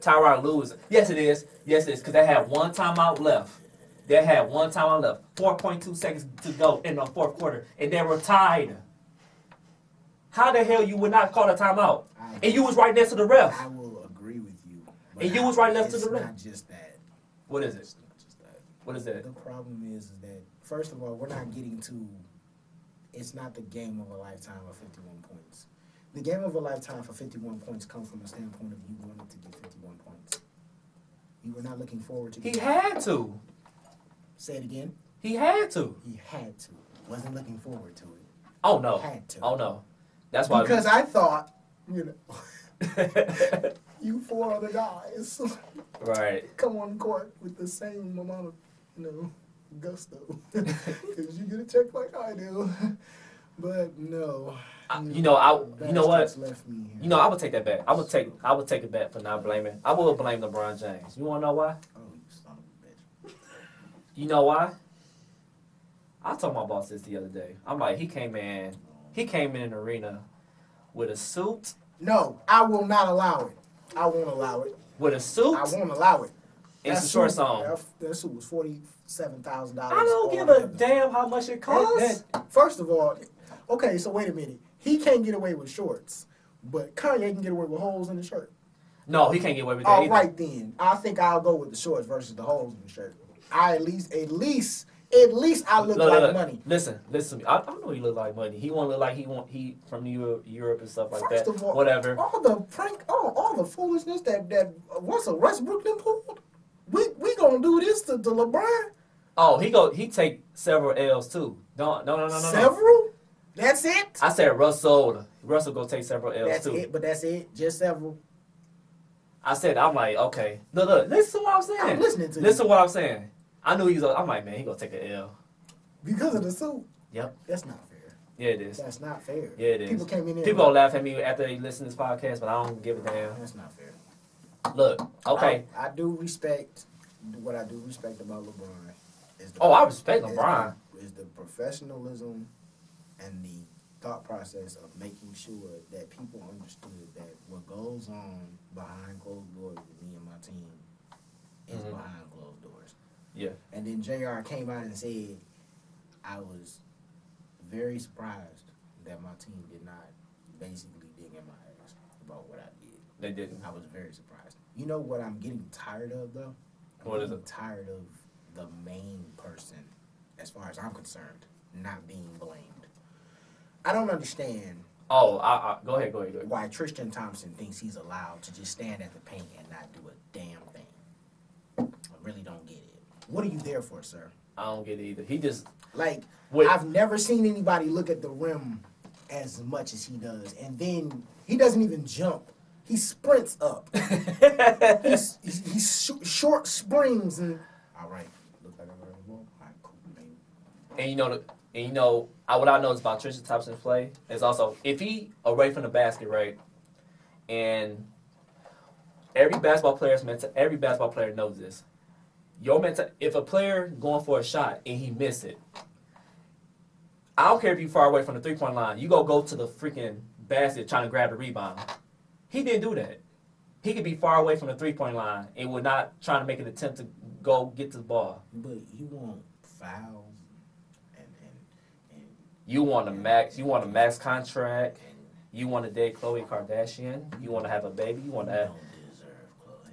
Tyronn Lue. Yes, it is. Because they had one timeout left. 4.2 seconds to go in the fourth quarter, and they were tied. How the hell you would not call a timeout? And you was right next to the ref. I will agree with you. And you was right next to the ref. It's not just that. What is it? It's not just that. What is that? The problem is that, first of all, we're not getting to, it's not the game of a lifetime of 51 points. The game of a lifetime for 51 points comes from a standpoint of you wanting to get 51 points. You were not looking forward to He had to. Say it again. He had to. He had to. Wasn't looking forward to it. Oh, no. Had to. Oh, no. That's why. Because I thought, you four other guys right. come on court with the same amount of, gusto. Because you get a check like I do. But no. I would take that back. I would take it back for not blaming. I would blame LeBron James. You wanna know why? Oh, you son of a bitch. You know why? I told my boss this the other day. I'm like, he came in an arena with a suit. No, I will not allow it. I won't allow it. With a suit? I won't allow it. And some shorts on. That suit was $47,000. I don't give a damn how much it costs. First of all, okay, so wait a minute. He can't get away with shorts, but Kanye can get away with holes in the shirt. No, he can't get away with that All either. right then. I think I'll go with the shorts versus the holes in the shirt. At least I look like money. Listen to me. I know he look like money. He won't look like he from Europe and stuff like First that. Of all, whatever. All the foolishness that Russell Westbrook done pulled. We gonna do this to LeBron? Oh, he take several L's too. No. Several? That's it? I said Russell gonna take several L's too. That's it? Just several? I'm like, okay. Look, listen to what I'm saying. I'm listening to you. Listen to what I'm saying. I knew I'm like, man, he gonna take an L. Because of the suit? Yep. That's not fair. Yeah, it is. That's not fair. Yeah, it is. People came in there. People gonna laugh at me after they listen to this podcast, but I don't give a damn. That's not fair. Look, okay. I do respect, what I do respect about LeBron is I respect LeBron. Is the professionalism and the thought process of making sure that people understood that what goes on behind closed doors with me and my team is behind closed doors. Yeah. And then JR came out and said, I was very surprised that my team did not basically dig in my ass about what I did. They didn't. I was very surprised. You know what I'm getting tired of, though? What is it? I'm tired of the main person, as far as I'm concerned, not being blamed. I don't understand. Go ahead. Why Tristan Thompson thinks he's allowed to just stand at the paint and not do a damn thing. I really don't get it. What are you there for, sir? I don't get it either. He just I've never seen anybody look at the rim as much as he does, and then he doesn't even jump. He sprints up. he's short springs and all right. Look like I'm ready to go. All right, cool, baby. And what I noticed about Tristan Thompson's play is also if he away from the basket, right, and every basketball player knows this. If a player going for a shot and he miss it, I don't care if you're far away from the 3-point line. You go to the freaking basket trying to grab the rebound. He didn't do that. He could be far away from the 3-point line and would not try to make an attempt to go get to the ball. But you want fouls and you want a max contract. You want to date Khloe Kardashian. You want to have a baby. You want to have. Don't deserve Khloe.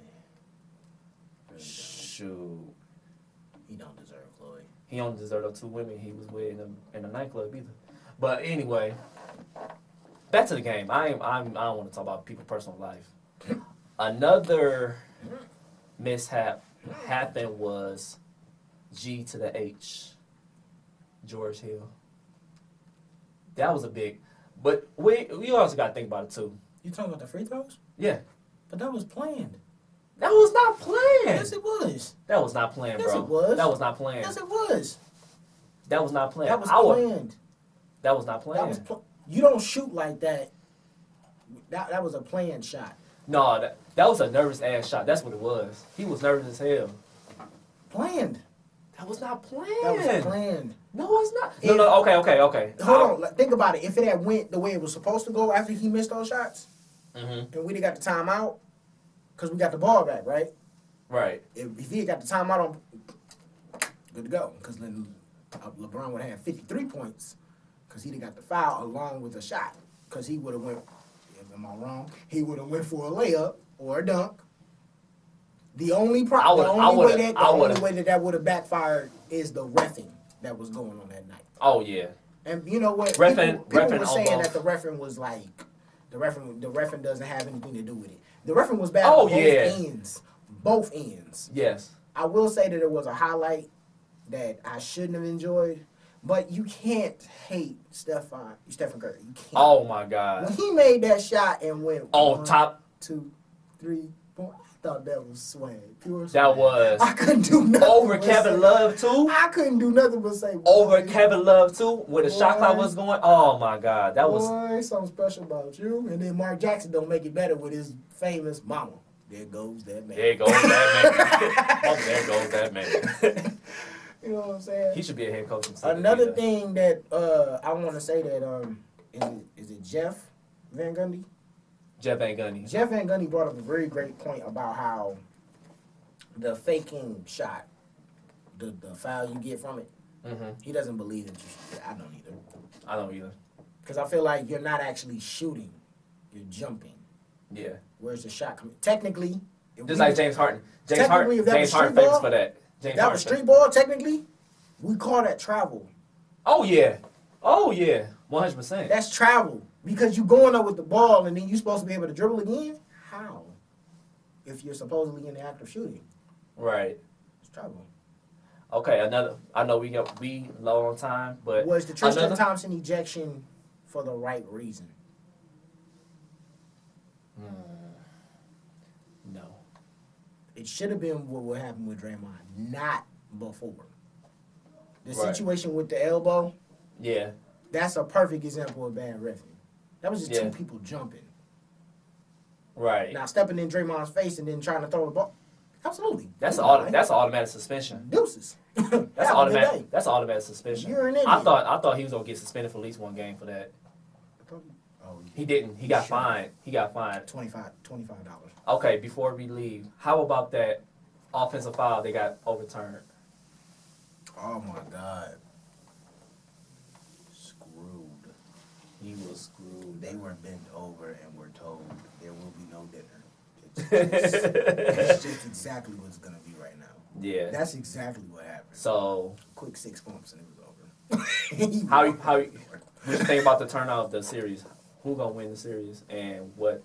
Really Shoot. He don't deserve Khloe. He don't deserve the 2 women he was with in the nightclub either. But anyway, back to the game. I don't want to talk about people's personal life. Another mishap happened was G to the H, George Hill. That was a big, but we also got to think about it too. You talking about the free throws? Yeah. But that was planned. That was not planned. Yes, it was. That was not planned, Yes, bro. it was. That was not planned. Yes, it was. That was not planned. That was planned. That was not planned. That was you don't shoot like that. That was a planned shot. No, that was a nervous ass shot. That's what it was. He was nervous as hell. Planned. That was not planned. That was planned. No, it's not. No. Okay. Hold on. Like, think about it. If it had went the way it was supposed to go after he missed those shots, mm-hmm. and we'd have got the timeout, because we got the ball back, right? Right. If he had got the timeout on, good to go. Because then LeBron would have had 53 points, because he'd have got the foul along with a shot. Because he would have went, am I wrong? He would have went for a layup or a dunk. The only way that would have backfired is the reffing that was going on that night. Oh yeah. And you know what? People were saying that the reffing was like the reffing doesn't have anything to do with it. The reffing was bad on both ends. Both ends. Yes. I will say that it was a highlight that I shouldn't have enjoyed, but you can't hate Stephen Curry. You can't. Oh my God. When he made that shot and went on top 2, 3, 4. I thought that was swag. Pure swag. That was. I couldn't do nothing. Over Kevin Love too. I couldn't do nothing but say. Over Kevin Love too, where the shot clock was going. Oh my God, that was. Boy, something special about you. And then Mark Jackson don't make it better with his famous mama. There goes that man. There goes that man. Oh, there goes that man. You know what I'm saying? He should be a head coach. Another thing that I want to say that is it Jeff Van Gundy? Jeff Van Gundy. Jeff Van Gundy brought up a very great point about how the faking shot, the foul you get from it, he doesn't believe that you should do it. I don't either. Because I feel like you're not actually shooting, you're jumping. Yeah. Where's the shot coming? Technically. Just like James Harden. James Harden famous for that. That was street ball, technically. We call that travel. Oh, yeah. 100%. That's travel. Because you're going up with the ball and then you're supposed to be able to dribble again? How? If you're supposedly in the act of shooting. Right. It's travel. Okay, I know we low on time, but was the Tristan Thompson ejection for the right reason? No. It should have been what happened with Draymond, not before. The situation with the elbow. Yeah. That's a perfect example of bad reffing. That was just two people jumping. Right. Now stepping in Draymond's face and then trying to throw the ball. Absolutely. That's automatic suspension. Deuces. That's automatic. That's automatic suspension. You're an idiot. I thought he was gonna get suspended for at least one game for that. He didn't. He got fined. $25. Okay, before we leave, how about that offensive foul they got overturned? Oh my God. Screwed. He was screwed. They were bent over and were told there will be no dinner. It's just exactly what's gonna be right now. Yeah. That's exactly what happened. So quick 6 bumps and it was over. How what you think about the turnout of the series? Who gonna win the series and what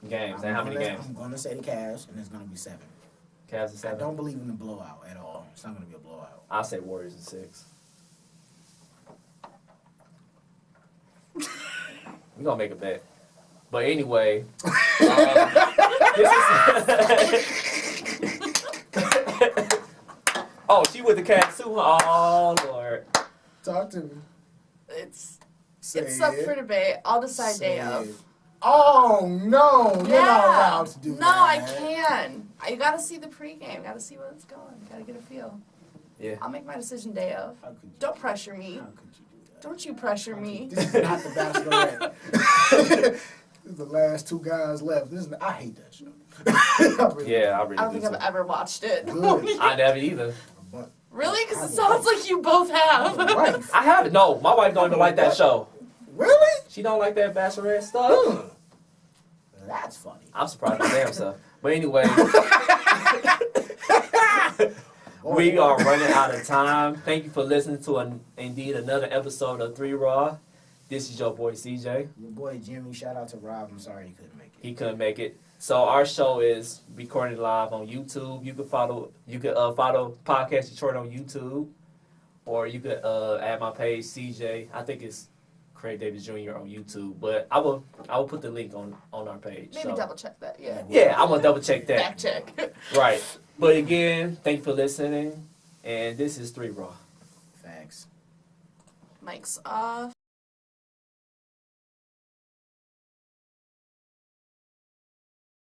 games and how many games? I'm gonna say the Cavs and it's gonna be 7. Cavs is 7. I don't believe in the blowout at all. It's not gonna be a blowout. I'll say Warriors in 6. We're gonna make a bet. But anyway, oh, she with the Cavs too? Oh, Lord. Talk to me. It's up for debate. I'll decide day of. Oh, no. You're not allowed to do that. No, I can. You got to see the pregame. Got to see where it's going. Got to get a feel. Yeah. I'll make my decision day of. Don't pressure me. How could you do Don't you pressure me. This is not the Bachelorette. This is the last 2 guys left. I hate that show. I really Yeah, I really I don't think do I've too. ever watched it. Good. I never either. But Really? Because I it have a sounds wife. like you both I have. have a wife. I haven't. No, my wife don't even like that show. Really? She don't like that Bachelorette stuff. That's funny. I'm surprised my damn self. But anyway, we are running out of time. Thank you for listening to indeed another episode of 3 Raw. This is your boy CJ. Your boy Jimmy. Shout out to Rob. I'm sorry he couldn't make it. He couldn't make it. So our show is recorded live on YouTube. You can follow Podcast Detroit on YouTube, or you could add my page CJ. I think it's Craig Davis Jr. on YouTube, but I will put the link on our page. Maybe so. double check that, yeah. Yeah, I'm gonna double check that. Fact check. Right. But again, thank you for listening, and this is 3 Raw. Facts. Mike's off.